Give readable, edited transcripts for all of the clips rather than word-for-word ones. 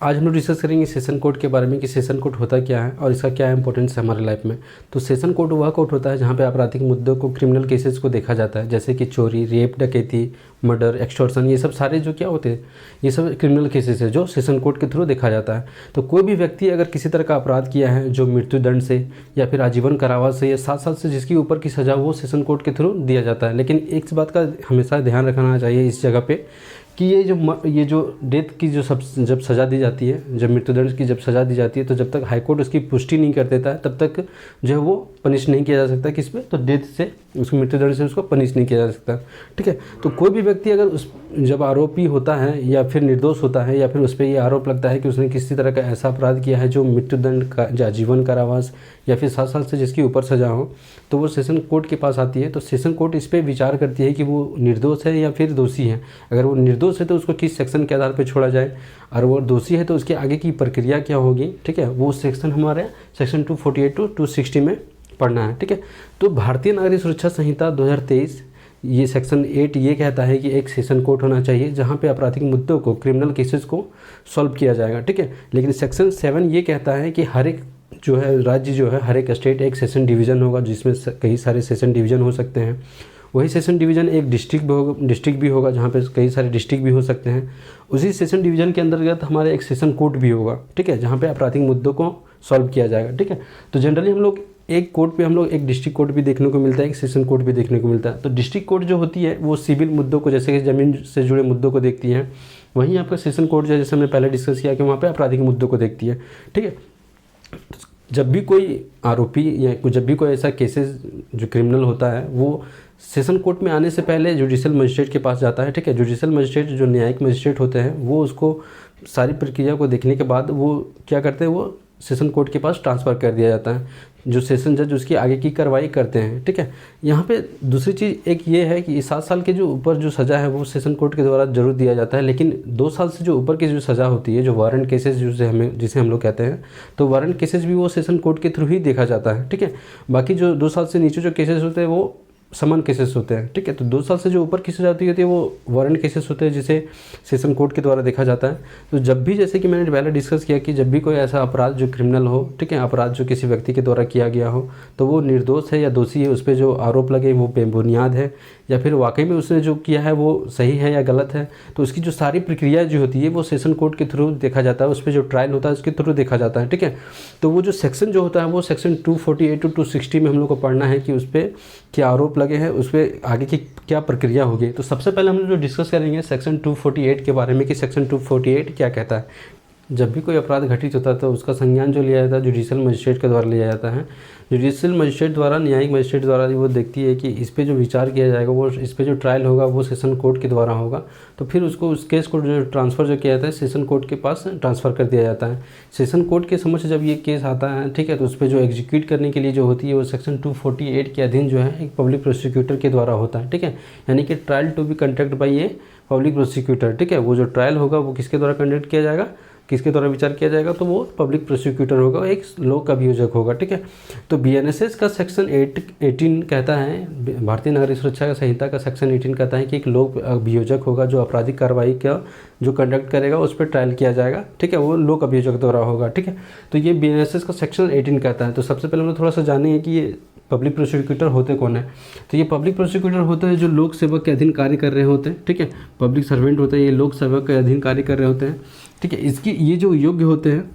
आज हम लोग डिस्कस करेंगे सेशन कोड के बारे में कि सेशन कोड होता क्या है और इसका क्या इंपॉर्टेंस है हमारे लाइफ में। तो सेशन कोड वह कोड होता है जहाँ पे आपराधिक मुद्दों को, क्रिमिनल केसेस को देखा जाता है, जैसे कि चोरी, रेप, डकैती, मर्डर, एक्सटॉर्शन, ये सब सारे जो क्या होते हैं, ये सब क्रिमिनल केसेस है जो सेशन कोड के थ्रू देखा जाता है। तो कोई भी व्यक्ति अगर किसी तरह का अपराध किया है जो मृत्युदंड से या फिर आजीवन कारावास से या 7 साल से जिसके ऊपर की सज़ा वो सेशन कोड के थ्रू दिया जाता है। लेकिन एक बात का हमेशा ध्यान रखना चाहिए इस जगह पे कि ये जो डेथ की जब सज़ा दी जाती है, जब मृत्युदंड की जब सज़ा दी जाती है, तो जब तक हाईकोर्ट उसकी पुष्टि नहीं कर देता है तब तक जो है वो पनिश नहीं किया जा सकता किस पे, तो डेथ से, उसको मृत्युदंड से उसको पनिश नहीं किया जा सकता। ठीक है। तो कोई भी व्यक्ति अगर जब आरोपी होता है या फिर निर्दोष होता है या फिर उस पर ये आरोप लगता है कि उसने किसी तरह का ऐसा अपराध किया है जो मृत्युदंड का, आजीवन कारावास या फिर 7 साल से जिसके ऊपर सज़ा हो, तो वो सेशन कोर्ट के पास आती है। तो सेशन कोर्ट इस पर विचार करती है कि वो निर्दोष है या फिर दोषी है। अगर वो निर्दोष है तो उसको किस सेक्शन के आधार पर छोड़ा जाए, और वो दोषी है तो उसके आगे की प्रक्रिया क्या होगी। ठीक है। वो सेक्शन हमारे सेक्शन 248 टू 260 में पढ़ना है। ठीक है। तो भारतीय नागरिक सुरक्षा संहिता 2023 ये सेक्शन 8 ये कहता है कि एक सेशन कोर्ट होना चाहिए जहाँ पे आपराधिक मुद्दों को, क्रिमिनल केसेस को सॉल्व किया जाएगा। ठीक है। लेकिन सेक्शन 7 ये कहता है कि हर एक जो है राज्य जो है, हर एक स्टेट एक सेशन डिवीज़न होगा जिसमें कई सारे सेशन डिवीज़न हो सकते हैं। वही सेशन डिवीज़न एक डिस्ट्रिक्ट भी होगा जहाँ पे कई सारे डिस्ट्रिक्ट भी हो सकते हैं। उसी सेशन डिवीज़न के अंतर्गत हमारे एक सेशन कोर्ट भी होगा। ठीक है। जहाँ पे आपराधिक मुद्दों को सॉल्व किया जाएगा। ठीक है। तो जनरली हम लोग एक कोर्ट पे हम लोग एक डिस्ट्रिक्ट कोर्ट भी देखने को मिलता है, एक सेशन कोर्ट भी देखने को मिलता है। तो डिस्ट्रिक्ट कोर्ट जो होती है वो सिविल मुद्दों को, जैसे कि ज़मीन से जुड़े मुद्दों को देखती है। वहीं आपका सेशन कोर्ट जो, जैसे हमने पहले डिस्कस किया कि वहाँ पे आपराधिक मुद्दों को देखती है। ठीक है। जब भी कोई आरोपी या जब भी कोई ऐसा केसेस जो क्रिमिनल होता है वो सेशन कोर्ट में आने से पहले जुडिशियल मजिस्ट्रेट के पास जाता है। ठीक है। जुडिशियल मजिस्ट्रेट जो न्यायिक मजिस्ट्रेट होते हैं वो उसको सारी प्रक्रिया को देखने के बाद वो क्या करते हैं, वो सेशन कोर्ट के पास ट्रांसफ़र कर दिया जाता है। जो सेशन जज उसकी आगे की कार्रवाई करते हैं। ठीक है। यहाँ पे दूसरी चीज़ एक ये है कि 7 साल के जो ऊपर जो सज़ा है वो सेशन कोर्ट के द्वारा जरूर दिया जाता है। लेकिन 2 साल से जो ऊपर की जो सज़ा होती है, जो वारंट केसेस जिसे हम लोग कहते हैं, तो वारंट केसेस भी वो सेशन कोर्ट के थ्रू ही देखा जाता है। ठीक है। बाकी जो 2 साल से नीचे जो केसेस होते हैं वो समन केसेस होते हैं। ठीक है। तो 2 साल से जो ऊपर की सज़ा होती है वो वारंट केसेस होते हैं जिसे सेशन कोर्ट के द्वारा देखा जाता है। तो जब भी, जैसे कि मैंने पहले डिस्कस किया कि जब भी कोई ऐसा अपराध जो क्रिमिनल हो, ठीक है, अपराध जो किसी व्यक्ति के द्वारा किया गया हो, तो वो निर्दोष है या दोषी है, उस पर जो आरोप लगे वो बेबुनियाद है या फिर वाकई में उसने जो किया है वो सही है या गलत है, तो उसकी जो सारी प्रक्रिया जो होती है वो सेशन कोर्ट के थ्रू देखा जाता है। उस पर जो ट्रायल होता है उसके थ्रू देखा जाता है। ठीक है। तो वो जो सेक्शन जो होता है वो सेक्शन 248 टू 260 में हम लोग को पढ़ना है कि उस पर क्या आरोप लगे हैं, उस पर आगे की क्या प्रक्रिया होगी। तो सबसे पहले हम लोग जो डिस्कस करेंगे सेक्शन 248 के बारे में कि सेक्शन 248 क्या कहता है। जब भी कोई अपराध घटित होता है तो उसका संज्ञान जो लिया जाता है जुडिशियल मजिस्ट्रेट के द्वारा लिया जाता है। जुडिशियल मजिस्ट्रेट द्वारा, न्यायिक मजिस्ट्रेट द्वारा वो देखती है कि इस पे जो विचार किया जाएगा वो, इस पे जो ट्रायल होगा वो सेशन कोर्ट के द्वारा होगा। तो फिर उसको, उस केस को जो ट्रांसफ़र जो किया जाता है सेशन कोर्ट के पास ट्रांसफ़र कर दिया जाता है। सेशन कोर्ट के समक्ष जब ये केस आता है, ठीक है, तो उस पर जो एग्जीक्यूट करने के लिए जो होती है वो सेक्शन 248 के अधीन जो है एक पब्लिक प्रोसिक्यूटर के द्वारा होता है। ठीक है। यानी कि trial to be conduct by a public prosecutor. ठीक है। वो जो ट्रायल होगा वो किसके द्वारा कंडक्ट किया जाएगा, किसके द्वारा विचार किया जाएगा, तो वो पब्लिक प्रोसिक्यूटर होगा, एक लोक अभियोजक होगा। ठीक है। तो बीएनएसएस का सेक्शन 18 कहता है, भारतीय नागरिक सुरक्षा संहिता का सेक्शन 18 कहता है कि एक लोक अभियोजक होगा जो आपराधिक कार्रवाई का जो कंडक्ट करेगा, उस पर ट्रायल किया जाएगा। ठीक है। वो लोक अभियोजक द्वारा होगा। ठीक है। तो ये बीएनएसएस का सेक्शन 18 कहता है। तो सबसे पहले हम लोग थोड़ा सा जानेंगे कि ये पब्लिक प्रोसिक्यूटर होते कौन है। तो ये पब्लिक प्रोसिक्यूटर होते हैं जो लोक सेवक के अधीन कार्य कर रहे होते हैं। ठीक है। पब्लिक सर्वेंट होते हैं, ये लोक सेवक के अधीन कार्य कर रहे होते हैं। ठीक है। इसकी ये जो योग्य होते हैं,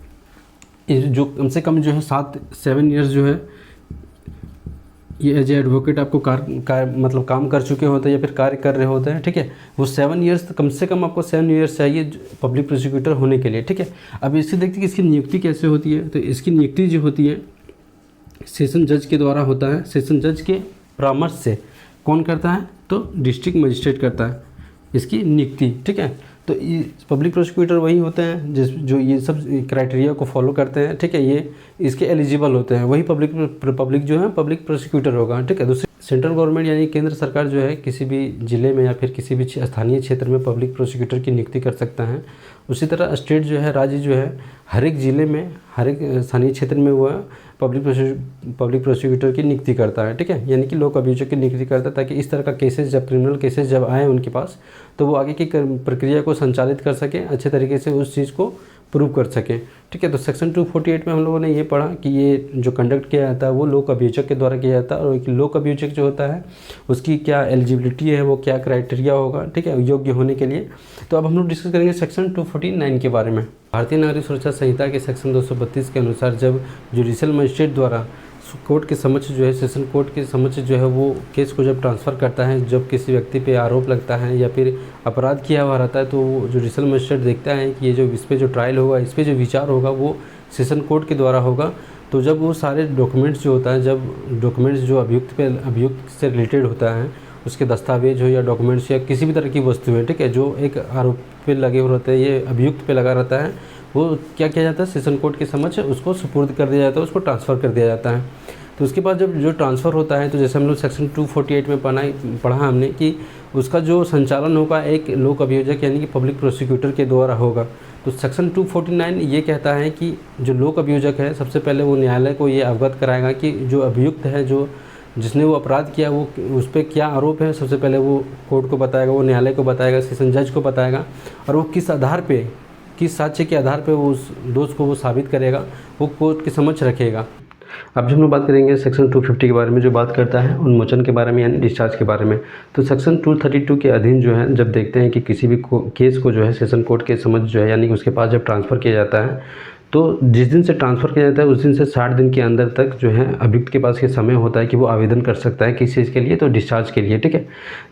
ये जो कम से कम जो है 7 ईयर्स जो है ये एज एडवोकेट आपको मतलब काम कर चुके होते हैं या फिर कार्य कर रहे होते हैं। ठीक है। वो 7 ईयर्स, कम से कम आपको 7 ईयर्स चाहिए पब्लिक प्रोसिक्यूटर होने के लिए। ठीक है। अब इससे देखते हैं कि इसकी नियुक्ति कैसे होती है। तो इसकी नियुक्ति जो होती है सेशन जज के द्वारा होता है। सेशन जज के परामर्श से कौन करता है, तो डिस्ट्रिक्ट मजिस्ट्रेट करता है इसकी नियुक्ति। ठीक है। तो ये पब्लिक प्रोसिक्यूटर वही होते हैं जो ये सब क्राइटेरिया को फॉलो करते हैं। ठीक है। ये इसके एलिजिबल होते हैं, वही पब्लिक जो है पब्लिक प्रोसिक्यूटर होगा। ठीक है। दूसरी सेंट्रल गवर्नमेंट यानी केंद्र सरकार जो है किसी भी जिले में या फिर किसी भी स्थानीय क्षेत्र में पब्लिक प्रोसिक्यूटर की नियुक्ति कर सकता है। उसी तरह स्टेट जो है, राज्य जो है, हर एक ज़िले में, हर एक स्थानीय क्षेत्र में वह पब्लिक प्रोसिक्यूटर की नियुक्ति करता है। ठीक है। यानी कि लोक अभियोजक की नियुक्ति करता है ताकि इस तरह का केसेस, जब क्रिमिनल केसेस जब आए उनके पास, तो वो आगे की प्रक्रिया को संचालित कर सके, अच्छे तरीके से उस चीज़ को प्रूव कर सकें। ठीक है, तो सेक्शन 248 में हम लोगों ने ये पढ़ा कि ये जो कंडक्ट किया जाता है वो लोक अभियोजक के द्वारा किया जाता है, और एक लोक अभियोजक जो होता है उसकी क्या एलिजिबिलिटी है, वो क्या क्राइटेरिया होगा, ठीक है, योग्य होने के लिए। तो अब हम लोग डिस्कस करेंगे सेक्शन 249 के बारे में। भारतीय नागरिक सुरक्षा संहिता के सेक्शन 232 के अनुसार जब जुडिशियल मजिस्ट्रेट द्वारा कोर्ट के समक्ष जो है, सेशन कोर्ट के समक्ष जो है वो केस को जब ट्रांसफ़र करता है, जब किसी व्यक्ति पे आरोप लगता है या फिर अपराध किया हुआ रहता है, तो जुडिशियल मजिस्ट्रेट देखता है कि ये जो इस पे जो ट्रायल होगा, इस पे जो विचार होगा वो सेशन कोर्ट के द्वारा होगा। तो जब वो सारे डॉक्यूमेंट्स जो होता है, जब डॉक्यूमेंट्स जो अभियुक्त से रिलेटेड होता है, उसके दस्तावेज हो या डॉक्यूमेंट्स या किसी भी तरह की वस्तु है, ठीक है, जो एक आरोप पे लगे हुए रहते हैं, ये अभियुक्त पे लगा रहता है, वो क्या किया जाता है, सेशन कोर्ट के समक्ष उसको सुपुर्द कर दिया जाता है, उसको ट्रांसफ़र कर दिया जाता है। तो उसके बाद जब जो ट्रांसफ़र होता है, तो जैसे हम लोग सेक्शन 248 में पढ़ा हमने कि उसका जो संचालन होगा एक लोक अभियोजक यानी कि पब्लिक प्रोसिक्यूटर के द्वारा होगा। तो सेक्शन 249 ये कहता है कि जो लोक अभियोजक है, सबसे पहले वो न्यायालय को ये अवगत कराएगा कि जो अभियुक्त है, जो जिसने वो अपराध किया, वो उस पर क्या आरोप है, सबसे पहले वो कोर्ट को बताएगा, वो न्यायालय को बताएगा, सेशन जज को बताएगा, और वो किस आधार पे, किस साक्ष्य के आधार पे वो उस दोष को वो साबित करेगा, वो कोर्ट के समक्ष रखेगा। अब जो हम लोग बात करेंगे सेक्शन 250 के बारे में, जो बात करता है उन्मोचन के बारे में यानी डिस्चार्ज के बारे में। तो सेक्शन 232 के अधीन जो है, जब देखते हैं कि किसी भी केस को जो है सेशन कोर्ट के समक्ष जो है यानी कि उसके पास जब ट्रांसफ़र किया जाता है, तो जिस दिन से ट्रांसफ़र किया जाता है उस दिन से 60 दिन के अंदर तक जो है अभियुक्त के पास ये समय होता है कि वो आवेदन कर सकता है किस चीज़ के लिए, तो डिस्चार्ज के लिए। ठीक है,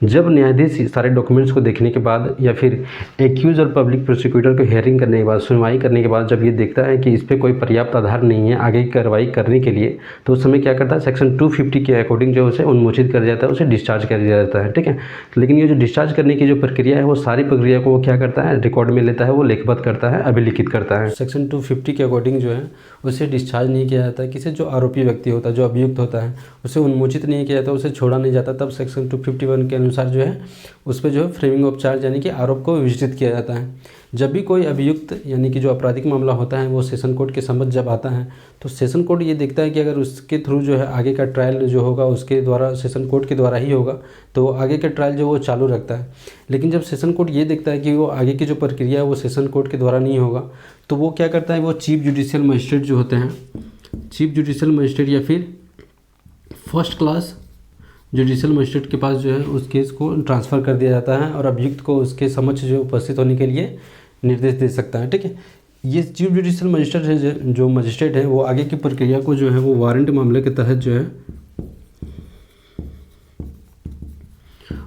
जब न्यायाधीश सारे डॉक्यूमेंट्स को देखने के बाद या फिर एक्यूज और पब्लिक प्रोसिक्यूटर को हियरिंग करने के बाद, सुनवाई करने के बाद जब ये देखता है कि इस पर कोई पर्याप्त आधार नहीं है आगे की कार्रवाई करने के लिए, तो उस समय क्या करता है, सेक्शन 250 के अकॉर्डिंग जो उसे उन्मोचित कर दिया जाता है, उसे डिस्चार्ज कर दिया जाता है। ठीक है, लेकिन ये जो डिस्चार्ज करने की जो प्रक्रिया है, वो सारी प्रक्रिया को वो क्या करता है, रिकॉर्ड में लेता है, वो लेखबद्ध करता है, अभिलिखित करता है। सेक्शन 250 के अकॉर्डिंग जो है उसे डिस्चार्ज नहीं किया जाता है, किसी जो आरोपी व्यक्ति होता है, जो अभियुक्त होता है, उसे उन्मोचित नहीं किया जाता, उसे छोड़ा नहीं जाता। तब सेक्शन 251 के अनुसार जो है उस पर जो है फ्रेमिंग ऑफ चार्ज यानी कि आरोप को विवेचित किया जाता है। जब भी कोई अभियुक्त यानी कि जो आपराधिक मामला होता है वो सेशन कोर्ट के समक्ष जब आता है, तो सेशन कोर्ट ये देखता है कि अगर उसके थ्रू जो है आगे का ट्रायल जो होगा उसके द्वारा, सेशन कोर्ट के द्वारा ही होगा, तो आगे का ट्रायल जो वो चालू रखता है। लेकिन जब सेशन कोर्ट ये देखता है कि वो आगे की जो प्रक्रिया है वो सेशन कोर्ट के द्वारा नहीं होगा, तो वो क्या करता है, वो चीफ जुडिशियल मजिस्ट्रेट जो होते हैं, चीफ जुडिशियल मजिस्ट्रेट या फिर फर्स्ट क्लास जुडिशियल मजिस्ट्रेट के पास जो है उस केस को ट्रांसफ़र कर दिया जाता है और अभियुक्त को उसके समक्ष जो उपस्थित होने के लिए निर्देश दे सकता है। ठीक है, ये चीफ जुडिशियल मजिस्ट्रेट है, जो मजिस्ट्रेट है, वो आगे की प्रक्रिया को जो है वो वारंट मामले के तहत जो है,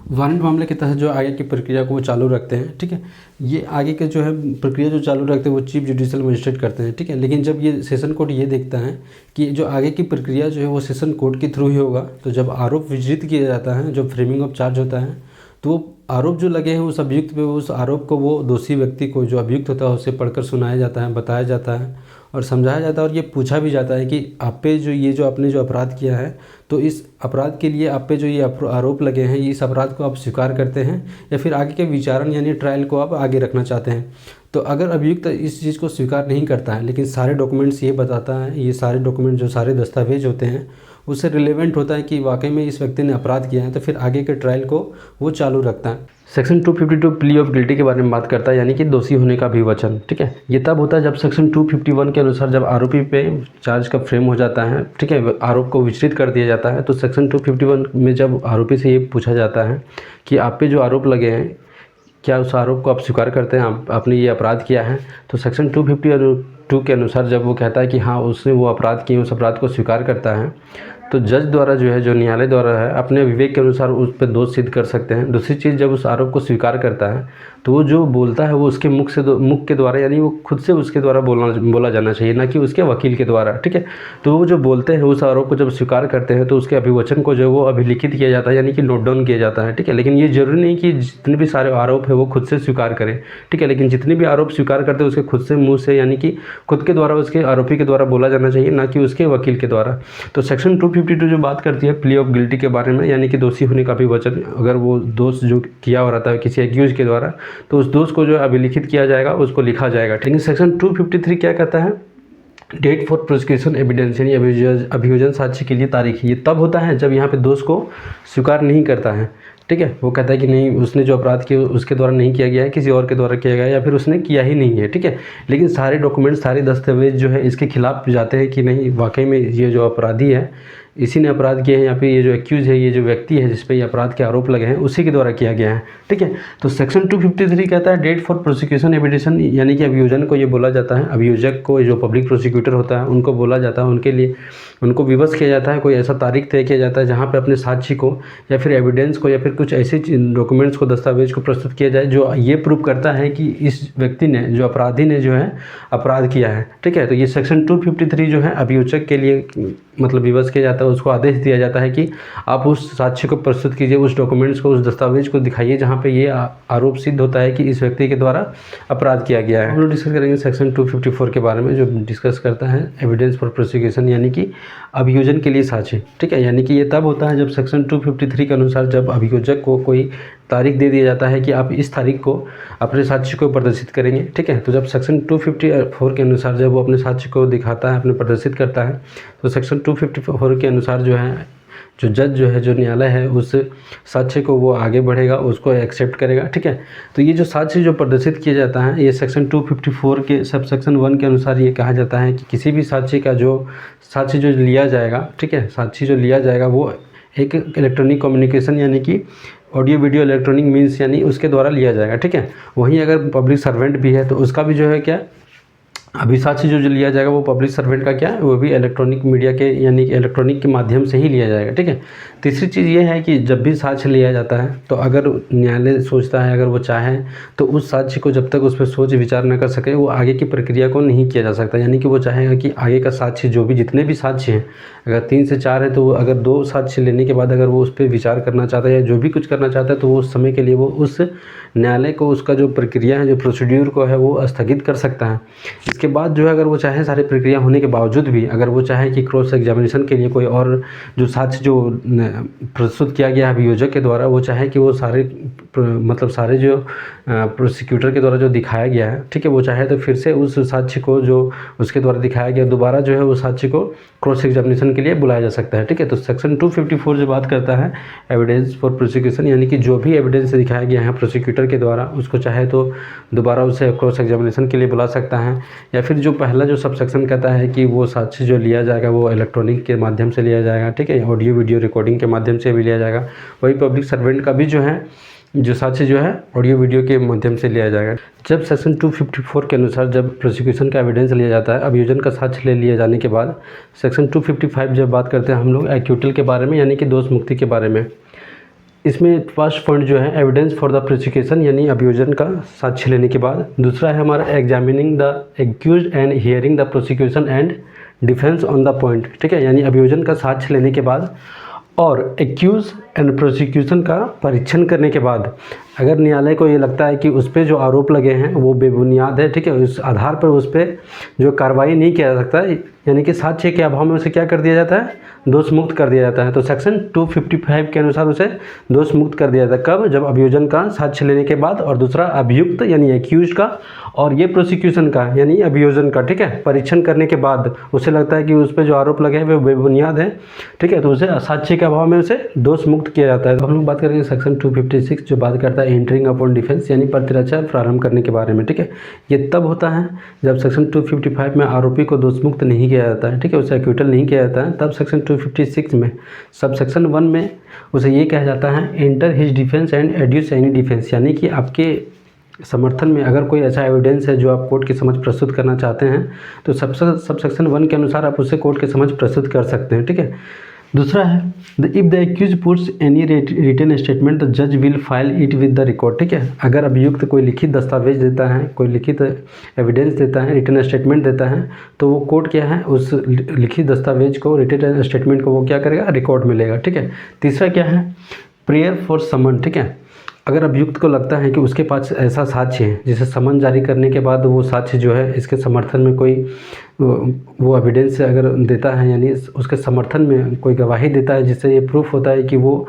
वारंट मामले के तहत जो आगे की प्रक्रिया को वो चालू रखते हैं। ठीक है, ये आगे के जो है प्रक्रिया जो चालू रखते हैं वो चीफ जुडिशियल मजिस्ट्रेट करते हैं। ठीक है, लेकिन जब ये सेशन कोर्ट ये देखता है कि जो आगे की प्रक्रिया जो है वो सेशन कोर्ट के थ्रू ही होगा, तो जब आरोप विचलित किया जाता है, जो फ्रेमिंग ऑफ चार्ज होता है, तो वो आरोप जो लगे हैं उस अभियुक्त पे, उस आरोप को वो दोषी व्यक्ति को, जो अभियुक्त होता है, उसे पढ़कर सुनाया जाता है, बताया जाता है और समझाया जाता है, और ये पूछा भी जाता है कि आप पे जो ये जो आपने जो अपराध किया है, तो इस अपराध के लिए आप पे जो ये आरोप लगे हैं, इस अपराध को आप स्वीकार करते हैं या फिर आगे के विचारण यानी ट्रायल को आप आगे रखना चाहते हैं। तो अगर अभियुक्त इस चीज़ को स्वीकार नहीं करता है, लेकिन सारे डॉक्यूमेंट्स ये बताता है, ये सारे डॉक्यूमेंट जो सारे दस्तावेज होते हैं उससे रिलेवेंट होता है कि वाकई में इस व्यक्ति ने अपराध किया है, तो फिर आगे के ट्रायल को वो चालू रखता है। सेक्शन 252 प्ली ऑफ गिल्टी के बारे में बात करता है, यानी कि दोषी होने का अभिवचन। ठीक है, ये तब होता है जब सेक्शन 251 के अनुसार जब आरोपी पे चार्ज का फ्रेम हो जाता है, ठीक है, आरोप को विचलित कर दिया जाता है, तो सेक्शन 251 में जब आरोपी से ये पूछा जाता है कि आप पे जो आरोप लगे हैं, क्या उस आरोप को आप स्वीकार करते हैं, आपने ये अपराध किया है, तो सेक्शन 252 के अनुसार जब वो कहता है कि हाँ उसने वो अपराध किए, उस अपराध को स्वीकार करता है, तो जज द्वारा जो है, जो न्यायालय द्वारा है, अपने विवेक के अनुसार उस पर दोष सिद्ध कर सकते हैं। दूसरी चीज़, जब उस आरोप को स्वीकार करता है तो वो जो बोलता है वो उसके मुख के द्वारा, यानी वो खुद से उसके द्वारा बोला जाना चाहिए, ना कि उसके वकील के द्वारा। ठीक है, तो वो जो बोलते हैं उस आरोप को जब स्वीकार करते हैं तो उसके अभिवचन को जो है वो अभिलिखित किया जाता है, यानी कि नोट डाउन किया जाता है। ठीक है, लेकिन ये जरूरी नहीं कि जितने भी सारे आरोप है वो खुद से स्वीकार करें। ठीक है, लेकिन जितने भी आरोप स्वीकार करते हैं उसके खुद से मुँह से, यानी कि खुद के द्वारा, उसके आरोपी के द्वारा बोला जाना चाहिए, ना कि उसके वकील के द्वारा। तो सेक्शन 252 जो बात करती है प्ली ऑफ गिल्टी के बारे में, यानी कि दोषी होने का अभिवचन, अगर वो दोष जो किया हुआ रहता है किसी एक्यूज के द्वारा, तो उस दोष को जो है अभिलिखित किया जाएगा, उसको लिखा जाएगा। ठीक है, सेक्शन 253 क्या कहता है, डेट फॉर प्रोसिक्यूशन एविडेंस, यानी अभियोजन साक्ष्य के लिए तारीख। ये तब होता है जब यहाँ पे दोष को स्वीकार नहीं करता है। ठीक है। वो कहता है कि नहीं, उसने जो अपराध किया उसके द्वारा नहीं किया गया है, किसी और के द्वारा किया गया है, या फिर उसने किया ही नहीं है, ठीक है। लेकिन सारे डॉक्यूमेंट, सारे दस्तावेज जो है इसके खिलाफ जाते हैं कि नहीं, वाकई में ये जो अपराधी है इसी ने अपराध किए हैं, या फिर ये जो एक्यूज है, ये जो व्यक्ति है जिस पे ये अपराध के आरोप लगे हैं, उसी के द्वारा किया गया है, ठीक है। तो सेक्शन 253 कहता है डेट फॉर प्रोसिक्यूशन एविडेशन, यानी कि अभियोजन को ये बोला जाता है, अभियोजक को जो पब्लिक प्रोसिक्यूटर होता है उनको बोला जाता है, उनके लिए उनको विवश किया जाता है, कोई ऐसा तारीख तय किया जाता है जहाँ पे अपने साक्षी को या फिर एविडेंस को या फिर कुछ ऐसे डॉक्यूमेंट्स को, दस्तावेज को प्रस्तुत किया जाए जो ये प्रूव करता है कि इस व्यक्ति ने, जो अपराधी ने जो है अपराध किया है, ठीक है। तो ये सेक्शन 253 जो है अभियोजक के लिए मतलब विवश किया जाता है, उसको आदेश दिया जाता है कि आप उस साक्ष्य को प्रस्तुत कीजिए, उस डॉक्यूमेंट्स को, उस दस्तावेज को दिखाइए जहाँ पे ये आरोप सिद्ध होता है कि इस व्यक्ति के द्वारा अपराध किया गया है। हम लोग डिस्कस करेंगे सेक्शन 254 के बारे में, जो डिस्कस करता है एविडेंस फॉर प्रोसिक्यूशन, यानी कि अभियोजन के लिए साक्ष्य, ठीक है। यानी कि ये तब होता है जब सेक्शन 253 के अनुसार जब अभियोजक को कोई तारीख दे दिया जाता है कि आप इस तारीख को अपने साक्ष्य को प्रदर्शित करेंगे, ठीक है। तो जब सेक्शन 254 के अनुसार जब वो अपने साक्ष्य को दिखाता है, अपने प्रदर्शित करता है, तो सेक्शन 254 के अनुसार जो है जो जज जो है, जो न्यायालय है, उस साक्ष्य को वो आगे बढ़ेगा, उसको एक्सेप्ट करेगा, ठीक है। तो ये जो साक्ष्य जो प्रदर्शित किया जाता है, ये सेक्शन 254 के सब सेक्शन 1 के अनुसार ये कहा जाता है कि किसी भी साक्ष्य का जो साक्ष्य जो लिया जाएगा, ठीक है, साक्ष्य जो लिया जाएगा वो एक इलेक्ट्रॉनिक कम्युनिकेशन यानी कि ऑडियो वीडियो इलेक्ट्रॉनिक मीन्स यानी उसके द्वारा लिया जाएगा, ठीक है। वहीं अगर पब्लिक सर्वेंट भी है तो उसका भी जो है क्या, अभी साक्ष्य जो लिया जाएगा वो पब्लिक सर्वेंट का क्या है, वो भी इलेक्ट्रॉनिक मीडिया के यानी कि इलेक्ट्रॉनिक के माध्यम से ही लिया जाएगा, ठीक है। तीसरी चीज़ ये है कि जब भी साक्ष्य लिया जाता है तो अगर न्यायालय सोचता है, अगर वो चाहे तो उस साक्ष्य को जब तक उस पर सोच विचार न कर सके वो आगे की प्रक्रिया को नहीं किया जा सकता। यानी कि वो चाहेगा कि आगे का साक्ष्य जो भी जितने भी साक्ष्य हैं, अगर 3 से 4 है तो वो अगर 2 साक्ष्य लेने के बाद अगर वो उस पर विचार करना चाहता है या जो भी कुछ करना चाहता है तो वो उस समय के लिए वो उस न्यायालय को उसका जो प्रक्रिया है, जो प्रोसीड्यूर को है, वो स्थगित कर सकता है। इसके बाद जो है अगर वो चाहे सारी प्रक्रिया होने के बावजूद भी अगर वो चाहे कि क्रॉस एग्जामिनेशन के लिए कोई और जो साक्ष्य जो प्रस्तुत किया गया है अभियोजक के द्वारा, वो चाहे कि वो सारे मतलब सारे जो प्रोसिक्यूटर के द्वारा जो दिखाया गया है, ठीक है, वो चाहे तो फिर से उस साक्ष्य को जो उसके द्वारा दिखाया गया दोबारा जो है उस साक्ष्य को क्रॉस एग्जामिनेशन के लिए बुलाया जा सकता है, ठीक है। तो सेक्शन 254 जो बात करता है एविडेंस फॉर प्रोसिक्यूशन, यानी कि जो भी एविडेंस दिखाया गया है प्रोसिक्यूटर के द्वारा उसको चाहे तो दोबारा उसे क्रॉस एग्जामिनेशन के लिए बुला सकता है, या फिर जो पहला जो सब सेक्शन कहता है कि वो साक्ष्य जो लिया जाएगा वो इलेक्ट्रॉनिक के माध्यम से लिया जाएगा, ठीक है, ऑडियो वीडियो रिकॉर्डिंग के माध्यम से भी लिया जाएगा। वही पब्लिक सर्वेंट का भी जो है जो साक्ष्य जो है ऑडियो वीडियो के माध्यम से लिया जाएगा। जब सेक्शन 254 के अनुसार जब प्रोसिक्यूशन का एविडेंस लिया जाता है, अभियोजन का साक्ष्य ले लिया जाने के बाद सेक्शन 255 जब बात करते हैं हम लोग एक्यूटल के बारे में, यानी कि दोष मुक्ति के बारे में। इसमें फर्स्ट पॉइंट जो है एविडेंस फॉर द प्रोसिक्यूशन, यानी अभियोजन का साक्ष्य लेने के बाद। दूसरा है हमारा examining the accused and hearing the prosecution and defence on the point, ठीक है, यानी अभियोजन का साक्ष्य लेने के बाद और एक्यूज एंड प्रोसिक्यूशन का परीक्षण करने के बाद अगर न्यायालय को ये लगता है कि उस पर जो आरोप लगे हैं वो बेबुनियाद है, ठीक है, उस आधार पर उस पर जो कार्रवाई नहीं किया जा सकता, यानी कि साक्ष्य के अभाव में उसे क्या कर दिया जाता है, दोष मुक्त कर दिया जाता है। तो सेक्शन 255 के अनुसार उसे दोष मुक्त कर दिया जाता है। कब? जब अभियोजन का साक्ष्य लेने के बाद और दूसरा अभियुक्त यानी एक्यूज का और ये प्रोसिक्यूशन का यानी अभियोजन का, ठीक है, परीक्षण करने के बाद उसे लगता है कि उस पर जो आरोप लगे हैं वे बेबुनियाद है, ठीक है, तो उसे साक्ष्य के अभाव में उसे दोष मुक्त किया जाता है। तो हम लोग बात करेंगे सेक्शन 256 जो बात करता है एंटरिंग अपॉन डिफेंस, यानी प्रतिरक्षा प्रारंभ करने के बारे में, ठीक है। ये तब होता है जब सेक्शन 255 में आरोपी को दोष मुक्त नहीं किया जाता है, ठीक है, उसे एक्यूटल नहीं किया जाता है, तब सेक्शन 256 में सब सेक्शन 1 में उसे ये कहा जाता है enter his defence and adduce any defence, यानी कि आपके समर्थन में अगर कोई ऐसा एविडेंस है जो आप कोर्ट के समझ प्रस्तुत करना चाहते हैं तो सब सेक्शन 1 के अनुसार आप उसे कोर्ट के समझ प्रस्तुत कर सकते हैं, ठीक है। दूसरा है if the accused puts any written statement the जज will file it with the record, ठीक है। अगर अभियुक्त कोई लिखित दस्तावेज देता है, कोई लिखित एविडेंस देता है, रिटन स्टेटमेंट देता है, तो वो कोर्ट क्या है उस लिखित दस्तावेज को, रिटन स्टेटमेंट को वो क्या करेगा, रिकॉर्ड में लेगा, ठीक है। तीसरा क्या है प्रेयर फॉर समन, ठीक है। अगर अभियुक्त को लगता है कि उसके पास ऐसा साक्ष्य है जिसे समन जारी करने के बाद वो साक्ष्य जो है इसके समर्थन में कोई वो एविडेंस अगर देता है, यानी उसके समर्थन में कोई गवाही देता है जिससे ये प्रूफ होता है कि वो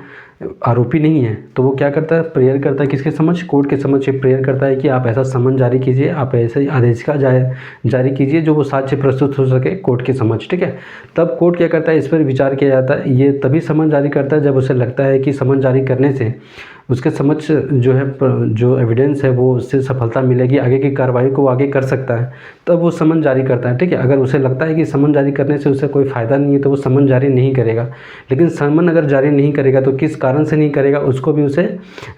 आरोपी नहीं है, तो वो क्या करता है, प्रेयर करता है किसके समक्ष, कोर्ट के समक्ष प्रेयर करता है कि आप ऐसा समन जारी कीजिए, आप ऐसे आदेश का जारी कीजिए जो वो साक्ष्य प्रस्तुत हो सके कोर्ट के समक्ष, ठीक है। तब कोर्ट क्या करता है, इस पर विचार किया जाता है। ये तभी समन जारी करता है जब उसे लगता है कि समन जारी करने से उसके समक्ष जो है जो एविडेंस है वो उससे सफलता मिलेगी, आगे की कार्रवाई को वो आगे कर सकता है, तब वो समन जारी करता है, ठीक है। अगर उसे लगता है कि समन जारी करने से उसे कोई फ़ायदा नहीं है तो वो समन जारी नहीं करेगा। लेकिन समन अगर जारी नहीं करेगा तो किस कारण से नहीं करेगा उसको भी उसे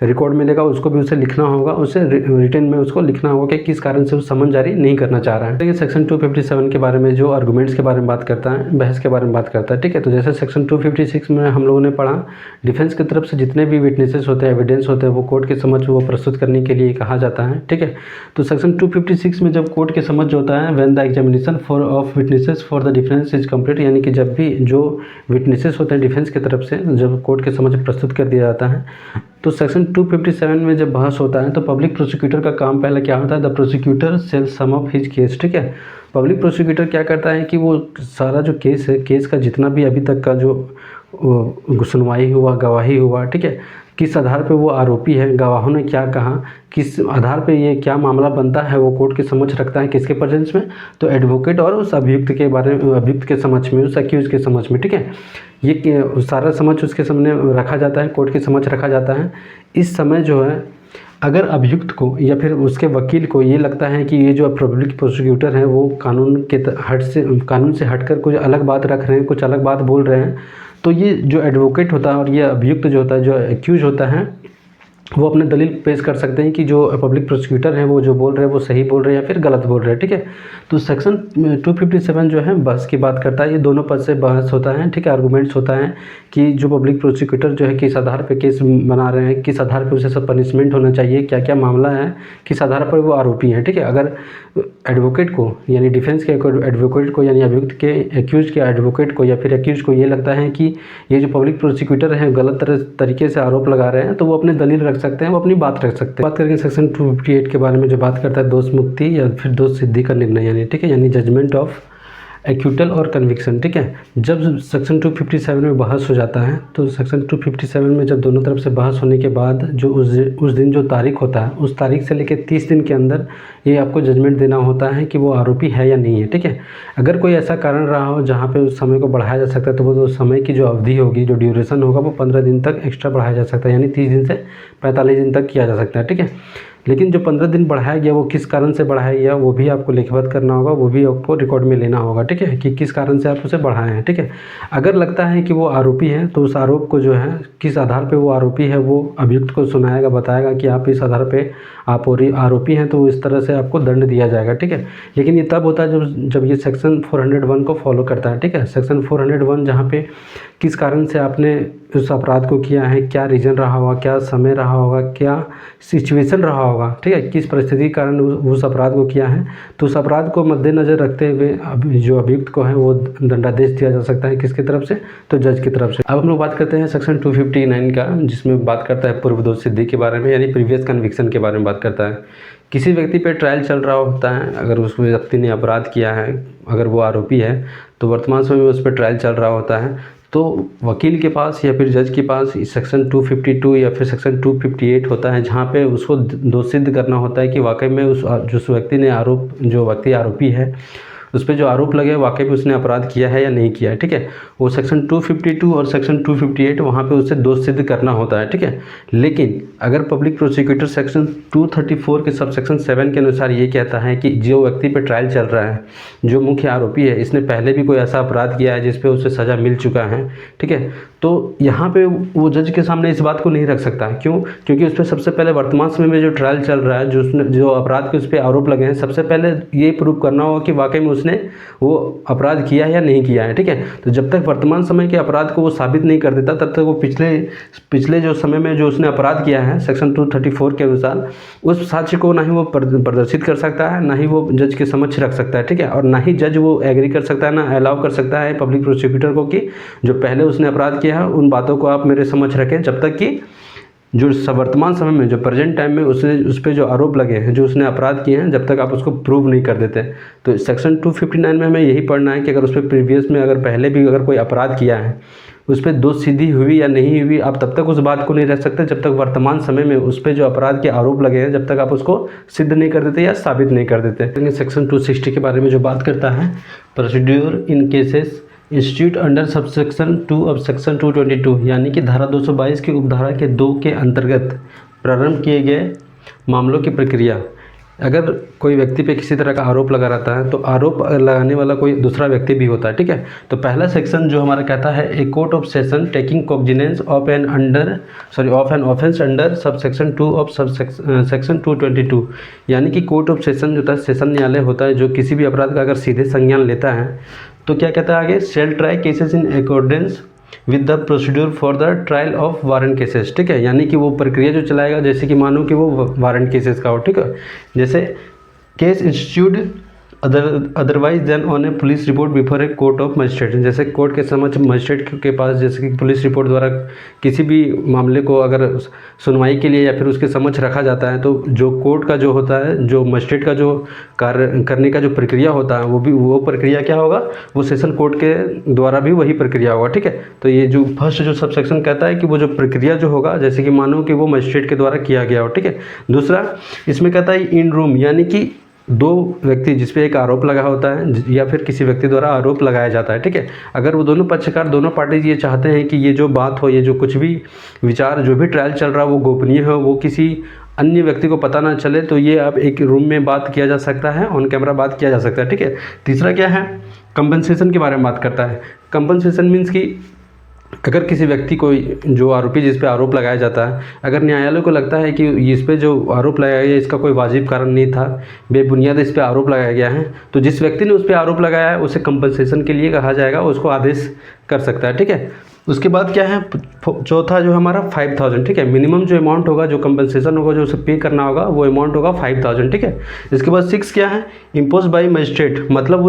रिकॉर्ड मिलेगा, उसको भी उसे लिखना होगा, उसे रिटन में उसको लिखना होगा कि किस कारण से वो समन जारी नहीं करना चाह रहा है। देखिए सेक्शन 257 के बारे में जो आर्गूमेंट्स के बारे में बात करता है, बहस के बारे में बात करता है, ठीक है। तो जैसे सेक्शन 256 में हम लोगों ने पढ़ा, डिफेंस की तरफ से जितने भी विटनेसेस होते हैं, एविडेंस होते हैं, वो कोर्ट के समक्ष वो प्रस्तुत करने के लिए कहा जाता है, ठीक है। तो सेक्शन 256 में जब कोर्ट के समक्ष होता है, when the examination for of witnesses for the defence is complete, यानी कि जब भी जो विटनेसेस होते हैं डिफेंस की तरफ से जब कोर्ट के समक्ष प्रस्तुत कर दिया जाता है, तो सेक्शन 257 में जब बहस होता है तो पब्लिक प्रोसिक्यूटर का काम पहले क्या होता है, the prosecutor sell some of his case, ठीक है। पब्लिक प्रोसिक्यूटर क्या करता है कि वो सारा जो केस है, केस का जितना भी अभी तक का जो सुनवाई हुआ, गवाही हुआ, ठीक है, किस आधार पे वो आरोपी है, गवाहों ने क्या कहा, किस आधार पे ये क्या मामला बनता है, वो कोर्ट के समक्ष रखता है किसके प्रेजेंस में, तो एडवोकेट और उस अभियुक्त के बारे में, अभियुक्त के समक्ष में, उस अक्यूज के समक्ष में, ठीक है। ये सारा समक्ष उसके सामने रखा जाता है, कोर्ट के समक्ष रखा जाता है। इस समय जो है अगर अभियुक्त को या फिर उसके वकील को ये लगता है कि ये जो पब्लिक प्रोसिक्यूटर हैं वो कानून से हटकर कुछ अलग बात रख रहे हैं, कुछ अलग बात बोल रहे हैं, तो ये जो एडवोकेट होता है और ये अभियुक्त जो होता है, जो एक्यूज होता है, वो अपने दलील पेश कर सकते हैं कि जो पब्लिक प्रोसिक्यूटर हैं वो जो बोल रहे हैं वो सही बोल रहे हैं या फिर गलत बोल रहे हैं, ठीक है। तो सेक्शन 257 जो है बहस की बात करता है, ये दोनों पद से बहस होता है, ठीक है। आर्गूमेंट्स होता है कि जो पब्लिक प्रोसिक्यूटर जो है किस आधार पे केस बना रहे हैं, किस आधार पे उसे सब पनिशमेंट होना चाहिए, क्या क्या मामला है, किस आधार पर वो आरोपी है, ठीक है। अगर एडवोकेट को यानी डिफेंस के एडवोकेट को यानी अभियुक्त के एक्यूज के एडवोकेट को या फिर एक्यूज को ये लगता है कि ये जो पब्लिक प्रोसिक्यूटर हैं गलत तरीके से आरोप लगा रहे हैं, तो वो अपने दलील रख सकते हैं, वो अपनी बात रख सकते हैं। बात करेंगे सेक्शन 258 के बारे में जो बात करता है दोष मुक्ति या फिर दोष सिद्धि का निर्णय, यानी ठीक है, यानी जजमेंट ऑफ एक्यूटल और कन्विक्शन, ठीक है। जब सेक्शन 257 में बहस हो जाता है तो सेक्शन 257 में जब दोनों तरफ से बहस होने के बाद जो उस दिन जो तारीख होता है, उस तारीख से लेकर 30 दिन के अंदर ये आपको जजमेंट देना होता है कि वो आरोपी है या नहीं है, ठीक है। अगर कोई ऐसा कारण रहा हो जहाँ पे उस समय को बढ़ाया जा सकता है तो वो तो समय की जो अवधि होगी, जो ड्यूरेशन होगा, वो 15 दिन तक एक्स्ट्रा बढ़ाया जा सकता है, यानी 30 दिन से 45 दिन तक किया जा सकता है, ठीक है। लेकिन जो 15 दिन बढ़ाया गया वो किस कारण से बढ़ाया गया वो भी आपको लिखित करना होगा, वो भी आपको रिकॉर्ड में लेना होगा, ठीक है, कि किस कारण से आप उसे बढ़ाए हैं, ठीक है। अगर लगता है कि वो आरोपी है तो उस आरोप को जो है किस आधार पे वो आरोपी है वो अभियुक्त को सुनाएगा, बताएगा कि आप इस आधार पे आप आरोपी हैं, तो इस तरह से आपको दंड दिया जाएगा, ठीक है। लेकिन ये तब होता है जब ये सेक्शन 401 को फॉलो करता है, ठीक है। सेक्शन 401 जहाँ पे किस कारण से आपने उस अपराध को किया है, क्या रीज़न रहा होगा, क्या समय रहा होगा, क्या सिचुएशन रहा होगा, ठीक है, किस परिस्थिति के कारण उस अपराध को किया है, तो उस अपराध को मद्देनज़र रखते हुए जो अभियुक्त को है वो दंडादेश दिया जा सकता है किसकी तरफ से, तो जज की तरफ से। अब हम लोग बात करते हैं सेक्शन 259 का, जिसमें बात करता है पूर्व दोष सिद्धि के बारे में, यानी प्रीवियस कन्विक्शन के बारे में बात करता है। किसी व्यक्ति पे ट्रायल चल रहा होता है, अगर उस व्यक्ति ने अपराध किया है, अगर वो आरोपी है तो वर्तमान समय में उस पर ट्रायल चल रहा होता है, तो वकील के पास या फिर जज के पास सेक्शन 252 या फिर सेक्शन 258 होता है, जहाँ पे उसको दोष सिद्ध करना होता है कि वाकई में जिस व्यक्ति ने जो व्यक्ति आरोपी है उस पर जो आरोप लगे वाकई में उसने अपराध किया है या नहीं किया है, ठीक है। वो सेक्शन 252 और सेक्शन 258 वहाँ पे उसे दोष सिद्ध करना होता है, ठीक है। लेकिन अगर पब्लिक प्रोसिक्यूटर सेक्शन 234 के सब सेक्शन 7 के अनुसार ये कहता है कि जो व्यक्ति पे ट्रायल चल रहा है, जो मुख्य आरोपी है, इसने पहले भी कोई ऐसा अपराध किया है जिस पे उसे सज़ा मिल चुका है, ठीक है, तो यहाँ पे वो जज के सामने इस बात को नहीं रख सकता। क्यों? क्योंकि उस पर सबसे पहले वर्तमान समय में जो ट्रायल चल रहा है, जो अपराध के उस पर आरोप लगे हैं, सबसे पहले ये प्रूव करना होगा कि वाकई में उसने वो अपराध किया है या नहीं किया है, ठीक है। तो जब तक वर्तमान समय के अपराध को वो साबित नहीं कर देता तब तक वो पिछले जो समय में जो उसने अपराध किया है सेक्शन 234 के अनुसार उस साक्ष्य को ना ही वो प्रदर्शित कर सकता है, ना ही वो जज के समक्ष रख सकता है, ठीक है। और ना ही जज वो एग्री कर सकता है, ना अलाउ कर सकता है पब्लिक प्रोसिक्यूटर को कि जो पहले उसने अपराध किया है उन बातों को आप मेरे समक्ष रखें, जब तक कि जो वर्तमान समय में, जो प्रेजेंट टाइम में उसने उस पर जो आरोप लगे हैं, जो उसने अपराध किए हैं, जब तक आप उसको प्रूव नहीं कर देते। तो सेक्शन 259 में हमें यही पढ़ना है कि अगर उस पर प्रीवियस में अगर पहले भी अगर कोई अपराध किया है, उस पर दोषसिद्धि हुई या नहीं हुई, आप तब तक उस बात को नहीं रख सकते जब तक वर्तमान समय में उस पर जो अपराध के आरोप लगे हैं, जब तक आप उसको सिद्ध नहीं कर देते या साबित नहीं कर देते। सेक्शन 260 के बारे में जो बात करता है, procedure in cases institute under subsection 2 of section 222, यानी कि धारा 222 की उपधारा के 2 के अंतर्गत प्रारंभ किए गए मामलों की प्रक्रिया। अगर कोई व्यक्ति पे किसी तरह का आरोप लगा रहता है तो आरोप लगाने वाला कोई दूसरा व्यक्ति भी होता है, ठीक है। तो पहला सेक्शन जो हमारा कहता है, a court of session taking cognizance of an offence under sub section 2 of section 222, यानी कि कोर्ट ऑफ सेशन जो होता है, सेशन न्यायालय होता है जो किसी भी अपराध का अगर सीधे संज्ञान लेता है, तो क्या कहता है आगे, shell try cases in accordance with the procedure for the trial of warrant cases, ठीक है। यानी कि वो प्रक्रिया जो चलाएगा, जैसे कि मानो कि वो वारंट केसेस का हो, ठीक है। जैसे case institute otherwise than on a police report before a court of magistrate, जैसे कोर्ट के समक्ष मजिस्ट्रेट के पास, जैसे कि पुलिस रिपोर्ट द्वारा किसी भी मामले को अगर सुनवाई के लिए या फिर उसके समक्ष रखा जाता है, तो जो कोर्ट का जो होता है, जो मजिस्ट्रेट का जो कार्य करने का जो प्रक्रिया होता है, वो प्रक्रिया क्या होगा, वो सेशन कोर्ट के द्वारा भी वही प्रक्रिया होगा, ठीक है। तो ये जो फर्स्ट जो सब सेक्शन कहता है कि वो जो प्रक्रिया जो होगा, जैसे कि मानो कि वो मजिस्ट्रेट के द्वारा किया गया हो, ठीक है। दूसरा इसमें कहता है इन रूम, यानी कि दो व्यक्ति जिस पे एक आरोप लगा होता है या फिर किसी व्यक्ति द्वारा आरोप लगाया जाता है, ठीक है। अगर वो दोनों पक्षकार, दोनों पार्टी ये चाहते हैं कि ये जो बात हो, ये जो कुछ भी विचार, जो भी ट्रायल चल रहा है वो गोपनीय हो, वो किसी अन्य व्यक्ति को पता ना चले, तो ये अब एक रूम में बात किया जा सकता है, ऑन कैमरा बात किया जा सकता है, ठीक है। तीसरा क्या है, कंपनसेशन के बारे में बात करता है। कंपनसेशन मीन्स कि अगर किसी व्यक्ति को, जो आरोपी जिस पे आरोप लगाया जाता है, अगर न्यायालय को लगता है कि इस पे जो आरोप लगाया गया इसका कोई वाजिब कारण नहीं था, बेबुनियाद इस पे आरोप लगाया गया है, तो जिस व्यक्ति ने उस पे आरोप लगाया है उसे कंपनसेशन के लिए कहा जाएगा, उसको आदेश कर सकता है, ठीक है। उसके बाद क्या है, चौथा जो हमारा 5000, ठीक है। मिनिमम जो अमाउंट होगा, जो कंपनसेशन होगा, जो उसे पे करना होगा, वो अमाउंट होगा 5000, ठीक है। इसके बाद 6 क्या है, इम्पोज बाय मजिस्ट्रेट, मतलब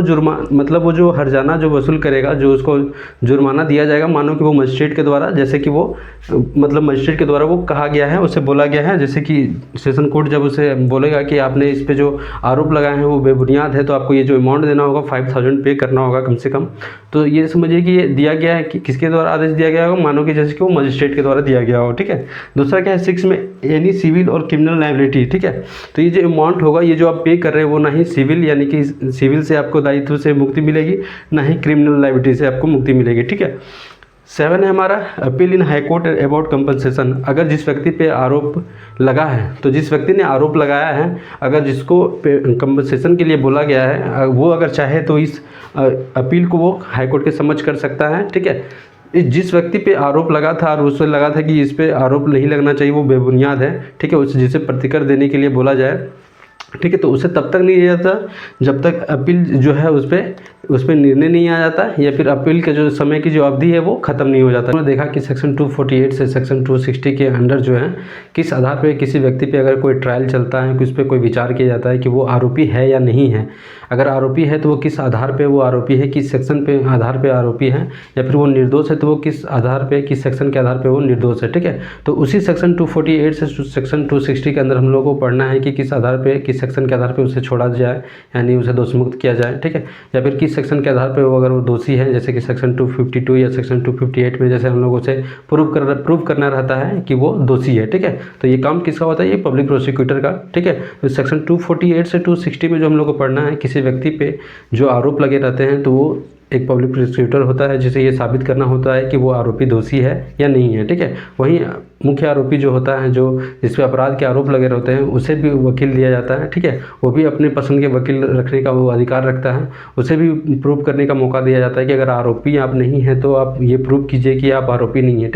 वो जो हर्जाना जो वसूल करेगा, जो उसको जुर्माना दिया जाएगा, मानो कि वो मजिस्ट्रेट के द्वारा, जैसे कि वो मतलब मजिस्ट्रेट के द्वारा वो कहा गया है, उसे बोला गया है, जैसे कि सेशन कोर्ट जब उसे बोलेगा कि आपने इस पे जो आरोप लगाए हैं वो बेबुनियाद है, तो आपको ये जो अमाउंट देना होगा 5000 पे करना होगा कम से कम। तो ये समझिए कि ये दिया गया है कि किसके द्वारा आदेश दिया गया होगा, मानो कि जैसे कि वो मजिस्ट्रेट के द्वारा दिया गया हो, ठीक है। दूसरा क्या है, 6 में एनी सिविल और क्रिमिनल लायबिलिटी, ठीक है। तो ये जो अमाउंट होगा, ये जो आप पे कर रहे हैं, वो ना ही सिविल, यानी कि सिविल से आपको दायित्व से मुक्ति मिलेगी, ना ही क्रिमिनल लायबिलिटी से आपको मुक्ति मिलेगी, ठीक है। 7 है हमारा appeal in high court about compensation. अगर जिस व्यक्ति पे आरोप लगा है, तो जिस व्यक्ति ने आरोप लगाया है, अगर जिसको कंपनसेशन के लिए बोला गया है, वो अगर चाहे तो इस अपील को वो हाई कोर्ट के समक्ष कर सकता है, ठीक है। जिस व्यक्ति पे आरोप लगा था और उससे लगा था कि इस पे आरोप नहीं लगना चाहिए, वो बेबुनियाद है, ठीक है, उसे जिसे प्रतिकर देने के लिए बोला जाए, ठीक है, तो उसे तब तक नहीं दिया जाता जब तक अपील जो है उस पर निर्णय नहीं आ जाता, या फिर अपील के जो समय की जो अवधि है वो खत्म नहीं हो जाता। हमने देखा कि सेक्शन 248 से सेक्शन 260 के अंडर जो है, किस आधार पे किसी व्यक्ति पे अगर कोई ट्रायल चलता है, उस पर कोई विचार किया जाता है कि वो आरोपी है या नहीं है। अगर आरोपी है तो वो किस आधार पे वो आरोपी है, किस सेक्शन पे आधार पे आरोपी है, या फिर वो निर्दोष है तो वो किस आधार पे, किस सेक्शन के आधार पे वो निर्दोष है, ठीक है। तो उसी सेक्शन 248 से सेक्शन 260 के अंदर हम लोगों को पढ़ना है कि किस आधार पे, किस सेक्शन के आधार पे उसे छोड़ा जाए, यानी उसे दोषमुक्त किया जाए, ठीक है। या फिर किस सेक्शन के आधार पे वो अगर वो दोषी है, जैसे कि सेक्शन 252 या सेक्शन 258 में जैसे हम लोगों से प्रूव करना रहता है कि वो दोषी है, ठीक है। तो ये काम किसका होता है, ये पब्लिक प्रोसिक्यूटर का, ठीक है। तो सेक्शन 248 से 260 में जो हम लोग को पढ़ना है, किसी व्यक्ति पे जो आरोप लगे रहते हैं, तो वो एक पब्लिक प्रोसिक्यूटर होता है, जिसे ये साबित करना होता है कि वो आरोपी दोषी है या नहीं है, ठीक है। वहीं मुख्य आरोपी जो होता है, जो जिस पे अपराध के आरोप लगे रहते हैं, उसे भी वकील दिया जाता है, ठीक है। वो भी अपने पसंद के वकील रखने का वो अधिकार रखता है, उसे भी प्रूव करने का मौका दिया जाता है कि अगर आरोपी आप नहीं हैं तो आप ये प्रूव कीजिए कि आप आरोपी नहीं हैं।